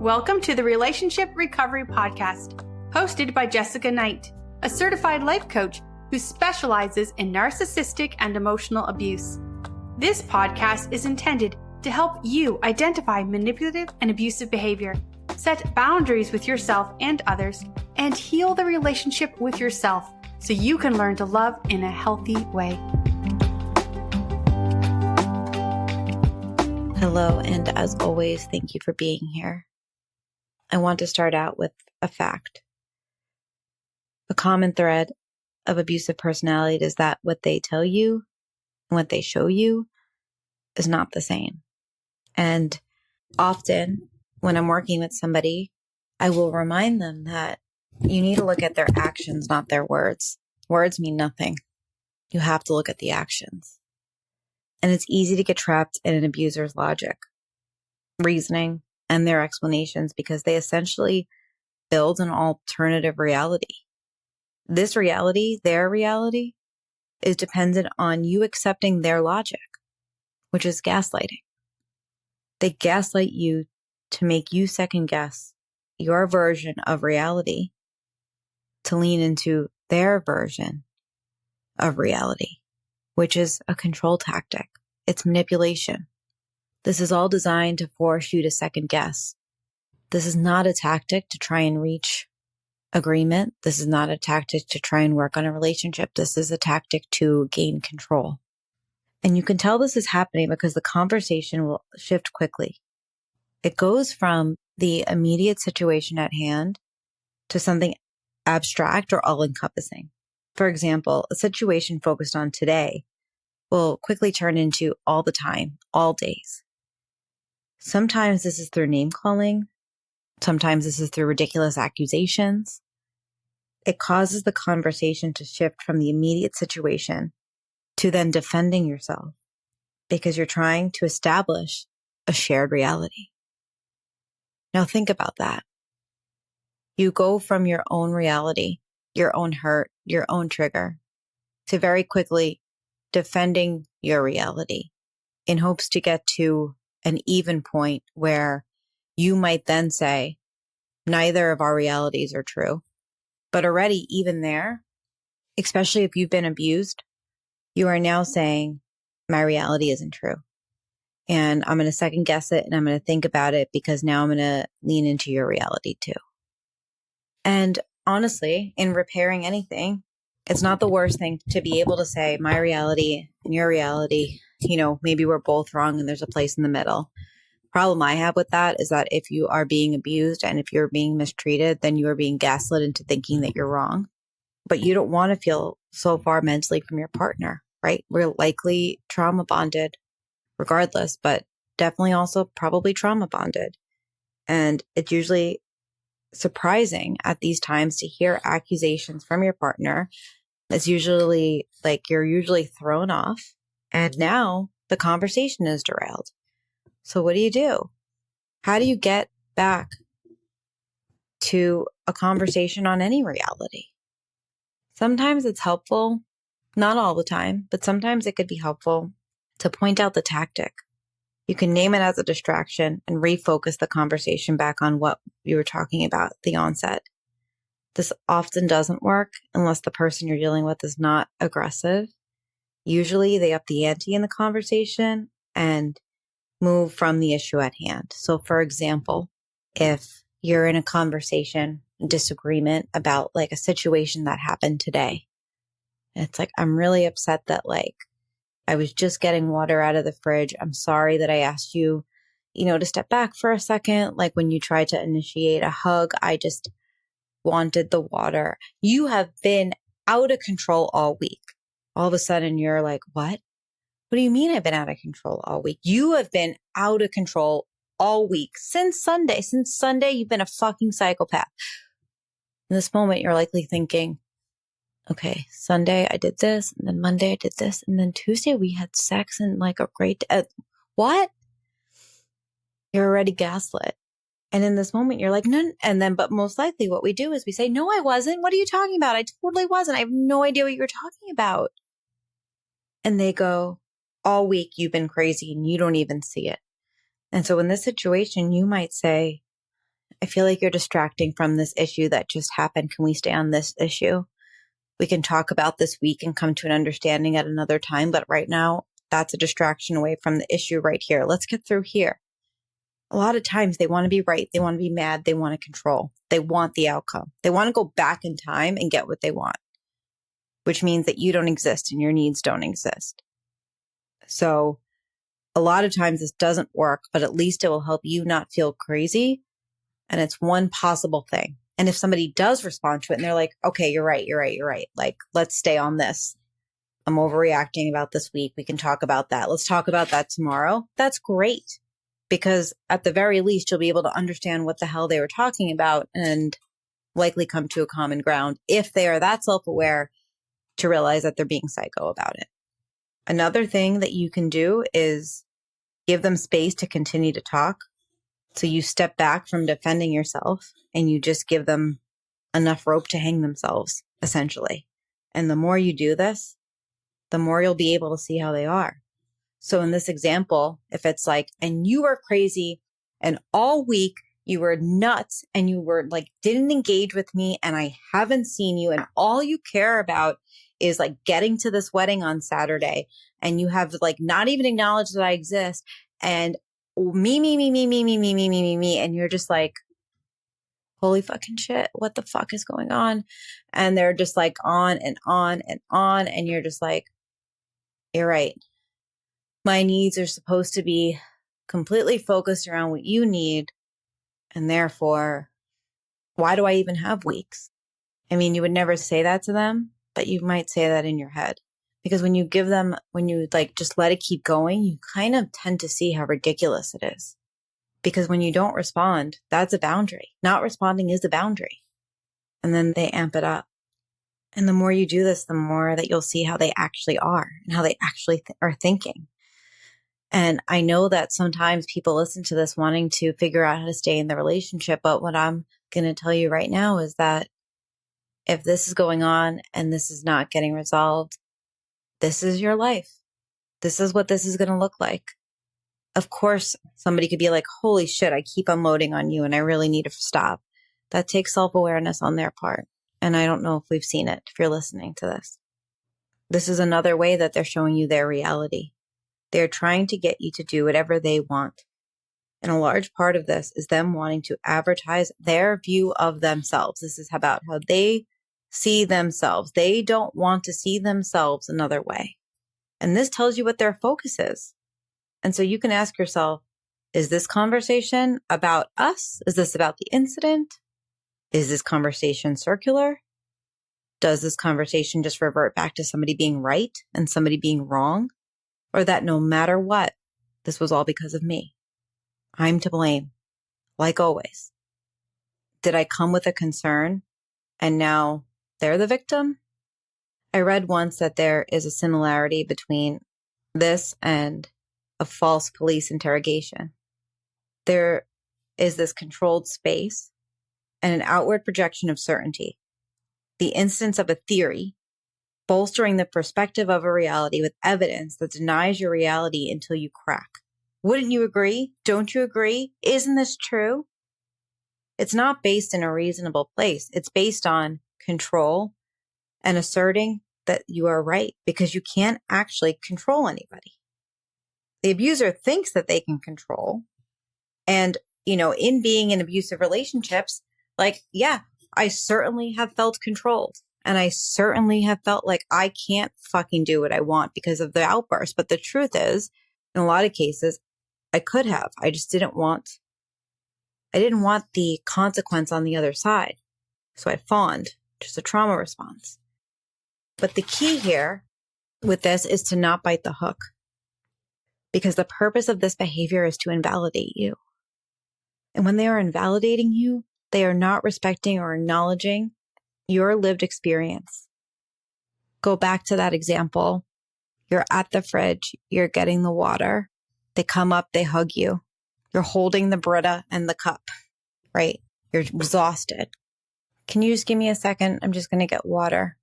Welcome to the Relationship Recovery Podcast, hosted by Jessica Knight, a certified life coach who specializes in narcissistic and emotional abuse. This podcast is intended to help you identify manipulative and abusive behavior, set boundaries with yourself and others, and heal the relationship with yourself so you can learn to love in a healthy way. Hello, and as always, thank you for being here. I want to start out with a fact. A common thread of abusive personality is that what they tell you and what they show you is not the same. And often when I'm working with somebody, I will remind them that you need to look at their actions, not their words. Words mean nothing. You have to look at the actions. And it's easy to get trapped in an abuser's logic, reasoning, and their explanations because they essentially build an alternative reality. This reality, their reality, is dependent on you accepting their logic, which is gaslighting. They gaslight you to make you second guess your version of reality to lean into their version of reality, which is a control tactic. It's manipulation. This is all designed to force you to second guess. This is not a tactic to try and reach agreement. This is not a tactic to try and work on a relationship. This is a tactic to gain control. And you can tell this is happening because the conversation will shift quickly. It goes from the immediate situation at hand to something abstract or all-encompassing. For example, a situation focused on today will quickly turn into all the time, all days. Sometimes this is through name calling. Sometimes this is through ridiculous accusations. It causes the conversation to shift from the immediate situation to then defending yourself because you're trying to establish a shared reality. Now think about that. You go from your own reality, your own hurt, your own trigger, to very quickly defending your reality in hopes to get to an even point where you might then say, neither of our realities are true. But already, even there, especially if you've been abused, you are now saying, my reality isn't true. And I'm going to second guess it and I'm going to think about it because now I'm going to lean into your reality too. And honestly, in repairing anything, it's not the worst thing to be able to say my reality and your reality, maybe we're both wrong and there's a place in the middle. Problem I have with that is that if you are being abused and if you're being mistreated, then you are being gaslit into thinking that you're wrong. But you don't want to feel so far mentally from your partner, right? We're likely trauma bonded regardless, but definitely also probably trauma bonded. And it's usually surprising at these times to hear accusations from your partner. It's usually like you're usually thrown off and now the conversation is derailed. So what do? How do you get back to a conversation on any reality? Sometimes it's helpful, not all the time, but sometimes it could be helpful to point out the tactic. You can name it as a distraction and refocus the conversation back on what you were talking about at the onset. This often doesn't work unless the person you're dealing with is not aggressive. Usually they up the ante in the conversation and move from the issue at hand. So for example, if you're in a conversation, disagreement about like a situation that happened today, it's like, I'm really upset that I was just getting water out of the fridge. I'm sorry that I asked you, to step back for a second. Like when you tried to initiate a hug, I just wanted the water. You have been out of control all week. All of a sudden you're like, what? What do you mean I've been out of control all week? You have been out of control all week since Sunday. Since Sunday, you've been a fucking psychopath. In this moment, you're likely thinking, okay, Sunday I did this, and then Monday I did this, and then Tuesday we had sex and like a great, what? You're already gaslit. And in this moment, you're like, no. And then, but most likely what we do is we say, no, I wasn't. What are you talking about? I totally wasn't. I have no idea what you're talking about. And they go, all week you've been crazy and you don't even see it. And so in this situation, you might say, I feel like you're distracting from this issue that just happened. Can we stay on this issue? We can talk about this week and come to an understanding at another time. But right now, that's a distraction away from the issue right here. Let's get through here. A lot of times they want to be right. They want to be mad. They want to control. They want the outcome. They want to go back in time and get what they want, which means that you don't exist and your needs don't exist. So a lot of times this doesn't work, but at least it will help you not feel crazy. And it's one possible thing. And if somebody does respond to it and they're like, okay, you're right. Like, let's stay on this. I'm overreacting about this week. We can talk about that. Let's talk about that tomorrow. That's great. Because at the very least, you'll be able to understand what the hell they were talking about and likely come to a common ground if they are that self-aware to realize that they're being psycho about it. Another thing that you can do is give them space to continue to talk. So you step back from defending yourself and you just give them enough rope to hang themselves, essentially. And the more you do this, the more you'll be able to see how they are. So in this example, if it's like, and you were crazy and all week you were nuts and you were like, didn't engage with me and I haven't seen you and all you care about is like getting to this wedding on Saturday and you have like not even acknowledged that I exist and me. And you're just like, holy fucking shit, what the fuck is going on? And they're just like on and on and on. And you're just like, you're right. My needs are supposed to be completely focused around what you need. And therefore, why do I even have weeks? I mean, you would never say that to them, but you might say that in your head. Because when you like just let it keep going, you kind of tend to see how ridiculous it is. Because when you don't respond, that's a boundary. Not responding is a boundary. And then they amp it up. And the more you do this, the more that you'll see how they actually are and how they actually are thinking. And I know that sometimes people listen to this wanting to figure out how to stay in the relationship. But what I'm going to tell you right now is that if this is going on and this is not getting resolved, this is your life. This is what this is going to look like. Of course, somebody could be like, holy shit, I keep unloading on you and I really need to stop. That takes self-awareness on their part. And I don't know if we've seen it, if you're listening to this. This is another way that they're showing you their reality. They're trying to get you to do whatever they want. And a large part of this is them wanting to advertise their view of themselves. This is about how they see themselves. They don't want to see themselves another way. And this tells you what their focus is. And so you can ask yourself, is this conversation about us? Is this about the incident? Is this conversation circular? Does this conversation just revert back to somebody being right and somebody being wrong? Or that no matter what, this was all because of me. I'm to blame, like always. Did I come with a concern and now they're the victim? I read once that there is a similarity between this and a false police interrogation. There is this controlled space and an outward projection of certainty. The instance of a theory, bolstering the perspective of a reality with evidence that denies your reality until you crack. Wouldn't you agree? Don't you agree? Isn't this true? It's not based in a reasonable place. It's based on control and asserting that you are right because you can't actually control anybody. The abuser thinks that they can control. And, in being in abusive relationships, like, yeah, I certainly have felt controlled. And I certainly have felt like I can't fucking do what I want because of the outburst. But the truth is, in a lot of cases, I could have. I just didn't want the consequence on the other side. So I fawned, just a trauma response. But the key here with this is to not bite the hook. Because the purpose of this behavior is to invalidate you. And when they are invalidating you, they are not respecting or acknowledging your lived experience. Go back to that example. You're at the fridge. You're getting the water. They come up. They hug you. You're holding the Brita and the cup, right? You're exhausted. Can you just give me a second? I'm just going to get water.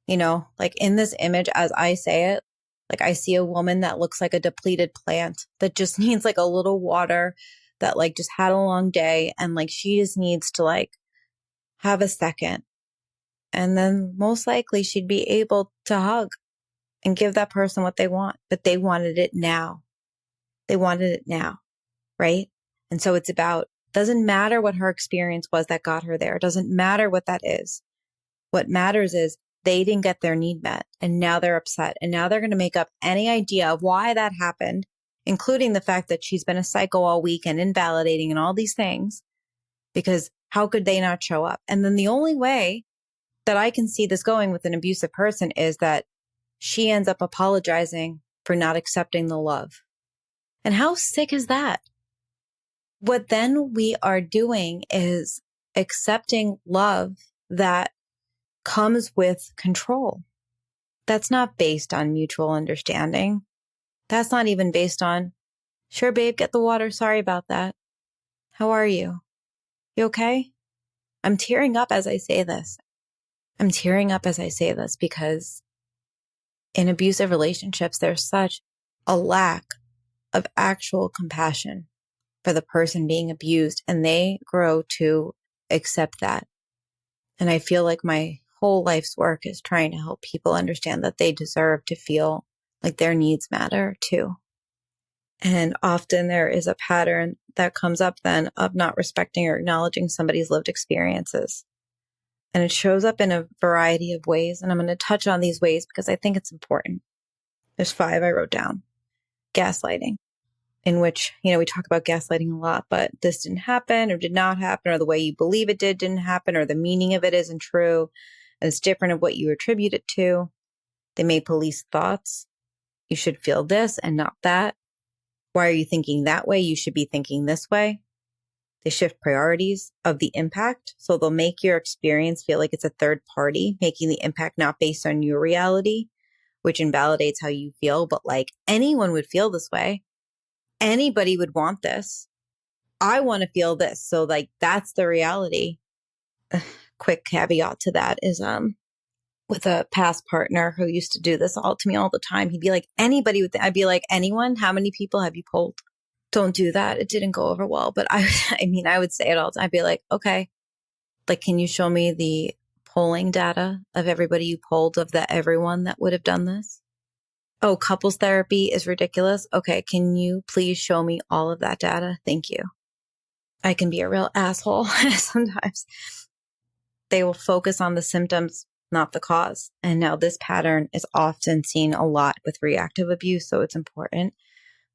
Like in this image, as I say it, like I see a woman that looks like a depleted plant that just needs like a little water, that like just had a long day and like she just needs to like have a second. And then most likely she'd be able to hug and give that person what they want, but they wanted it now. They wanted it now, right? And so it's about, doesn't matter what her experience was that got her there. It doesn't matter what that is. What matters is they didn't get their need met and now they're upset. And now they're going to make up any idea of why that happened, including the fact that she's been a psycho all week and invalidating and all these things, because how could they not show up? And then the only way that I can see this going with an abusive person is that she ends up apologizing for not accepting the love. And how sick is that? What then we are doing is accepting love that comes with control. That's not based on mutual understanding. That's not even based on, sure, babe, get the water. Sorry about that. How are you? You okay? I'm tearing up as I say this. I'm tearing up as I say this because in abusive relationships, there's such a lack of actual compassion for the person being abused, and they grow to accept that. And I feel like my whole life's work is trying to help people understand that they deserve to feel like their needs matter too. And often there is a pattern that comes up then of not respecting or acknowledging somebody's lived experiences. And it shows up in a variety of ways. And I'm going to touch on these ways because I think it's important. There's 5 I wrote down. Gaslighting, in which, we talk about gaslighting a lot, but this didn't happen or did not happen, or the way you believe it didn't happen, or the meaning of it isn't true. And it's different of what you attribute it to. They may police thoughts. You should feel this and not that. Why are you thinking that way? You should be thinking this way. They shift priorities of the impact. So they'll make your experience feel like it's a third party, making the impact not based on your reality, which invalidates how you feel. But like anyone would feel this way. Anybody would want this. I want to feel this. So like that's the reality. Quick caveat to that is with a past partner who used to do this all to me all the time. He'd be like, anybody would I'd be like, anyone? How many people have you polled? Don't do that. It didn't go over well. But I would say it all the time. I'd be like, okay, like, can you show me the polling data of everybody you polled of everyone that would have done this? Oh, couples therapy is ridiculous. Okay, can you please show me all of that data? Thank you. I can be a real asshole sometimes. They will focus on the symptoms, not the cause. And now this pattern is often seen a lot with reactive abuse, so it's important.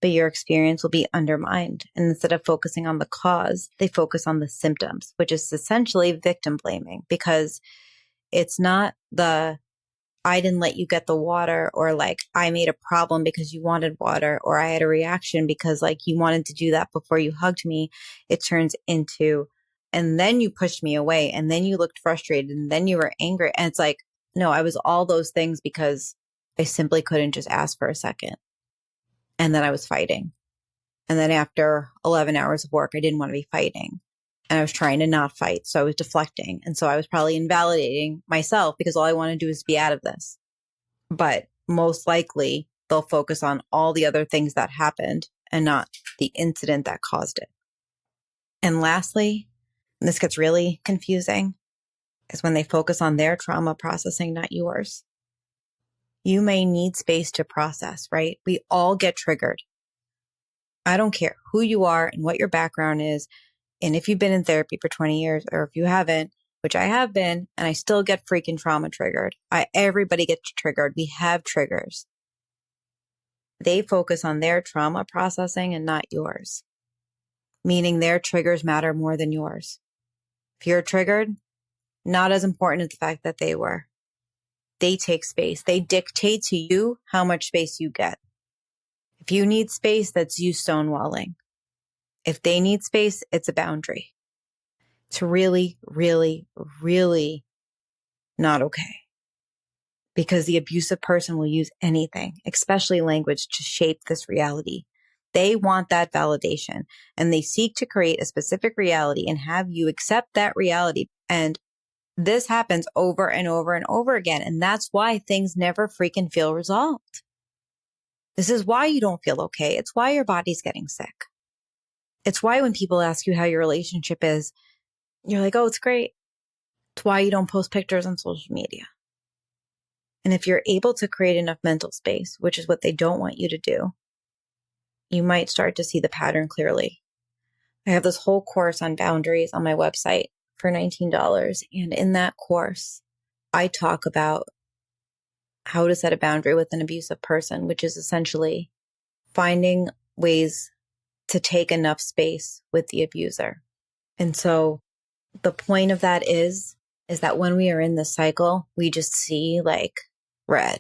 But your experience will be undermined. And instead of focusing on the cause, they focus on the symptoms, which is essentially victim blaming, because it's not the I didn't let you get the water, or like I made a problem because you wanted water, or I had a reaction because like you wanted to do that before you hugged me. It turns into, and then you pushed me away, and then you looked frustrated, and then you were angry. And it's like, no, I was all those things because I simply couldn't just ask for a second. And then I was fighting. And then after 11 hours of work, I didn't want to be fighting. And I was trying to not fight. So I was deflecting. And so I was probably invalidating myself because all I want to do is be out of this. But most likely they'll focus on all the other things that happened and not the incident that caused it. And lastly, and this gets really confusing, is when they focus on their trauma processing, not yours. You may need space to process, right? We all get triggered. I don't care who you are and what your background is. And if you've been in therapy for 20 years, or if you haven't, which I have been, and I still get freaking trauma triggered. Everybody gets triggered. We have triggers. They focus on their trauma processing and not yours, meaning their triggers matter more than yours. If you're triggered, not as important as the fact that they were. They take space. They dictate to you how much space you get. If you need space, that's you stonewalling. If they need space, it's a boundary. It's really, really, really not okay. Because the abusive person will use anything, especially language, to shape this reality. They want that validation, and they seek to create a specific reality and have you accept that reality. And this happens over and over and over again. And that's why things never freaking feel resolved. This is why you don't feel okay. It's why your body's getting sick. It's why when people ask you how your relationship is, you're like, oh, it's great. It's why you don't post pictures on social media. And if you're able to create enough mental space, which is what they don't want you to do, you might start to see the pattern clearly. I have this whole course on boundaries on my website for $19. And in that course, I talk about how to set a boundary with an abusive person, which is essentially finding ways to take enough space with the abuser. And so the point of that is that when we are in this cycle, we just see like red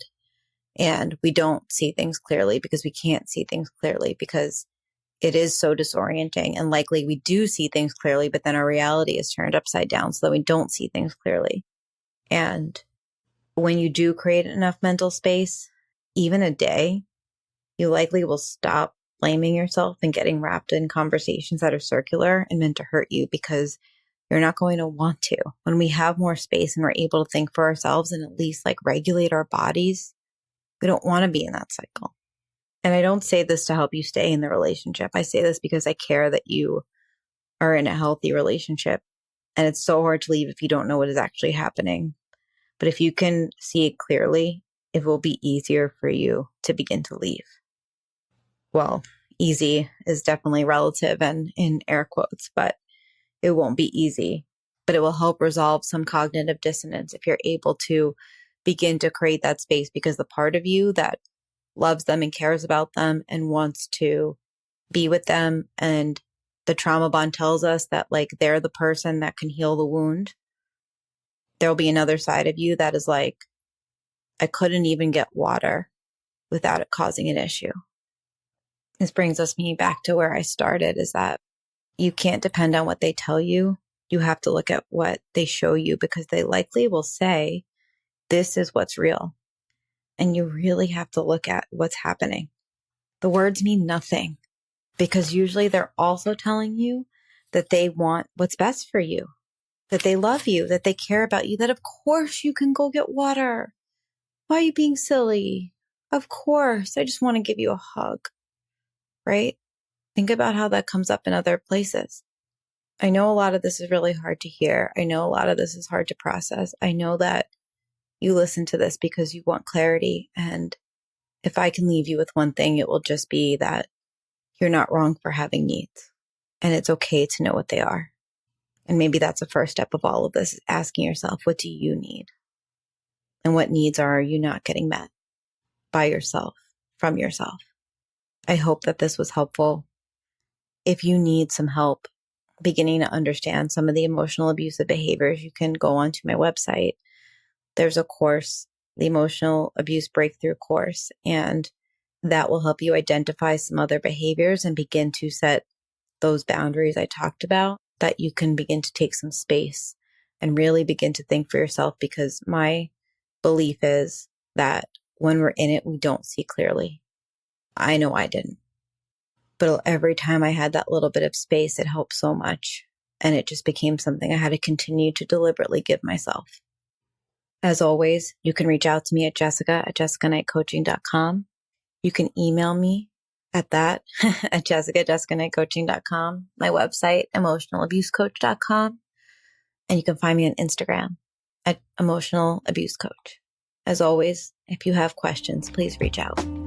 and we don't see things clearly because we can't see things clearly because it is so disorienting, and likely we do see things clearly, but then our reality is turned upside down so that we don't see things clearly. And when you do create enough mental space, even a day, you likely will stop blaming yourself and getting wrapped in conversations that are circular and meant to hurt you, because you're not going to want to. When we have more space and we're able to think for ourselves and at least like regulate our bodies, we don't want to be in that cycle. And I don't say this to help you stay in the relationship. I say this because I care that you are in a healthy relationship. And it's so hard to leave if you don't know what is actually happening. But if you can see it clearly, it will be easier for you to begin to leave. Well, easy is definitely relative and in air quotes, but it won't be easy. But it will help resolve some cognitive dissonance if you're able to begin to create that space, because the part of you that loves them and cares about them and wants to be with them, and the trauma bond tells us that like they're the person that can heal the wound, there'll be another side of you that is like, I couldn't even get water without it causing an issue. This brings me back to where I started, is that you can't depend on what they tell you. You have to look at what they show you, because they likely will say, this is what's real. And you really have to look at what's happening. The words mean nothing, because usually they're also telling you that they want what's best for you, that they love you, that they care about you, that of course you can go get water. Why are you being silly? Of course, I just want to give you a hug, right? Think about how that comes up in other places. I know a lot of this is really hard to hear. I know a lot of this is hard to process. I know that you listen to this because you want clarity. And if I can leave you with one thing, it will just be that you're not wrong for having needs. And it's okay to know what they are. And maybe that's the first step of all of this, is asking yourself, what do you need? And what needs are you not getting met by yourself, from yourself? I hope that this was helpful. If you need some help beginning to understand some of the emotional abusive behaviors, you can go onto my website. There's a course, the Emotional Abuse Breakthrough course, and that will help you identify some other behaviors and begin to set those boundaries I talked about, that you can begin to take some space and really begin to think for yourself, because my belief is that when we're in it, we don't see clearly. I know I didn't. But every time I had that little bit of space, it helped so much. And it just became something I had to continue to deliberately give myself. As always, you can reach out to me at jessica@jessicaknightcoaching.com. You can email me at that, at jessicaknightcoaching.com. My website, emotionalabusecoach.com. And you can find me on Instagram at emotionalabusecoach. As always, if you have questions, please reach out.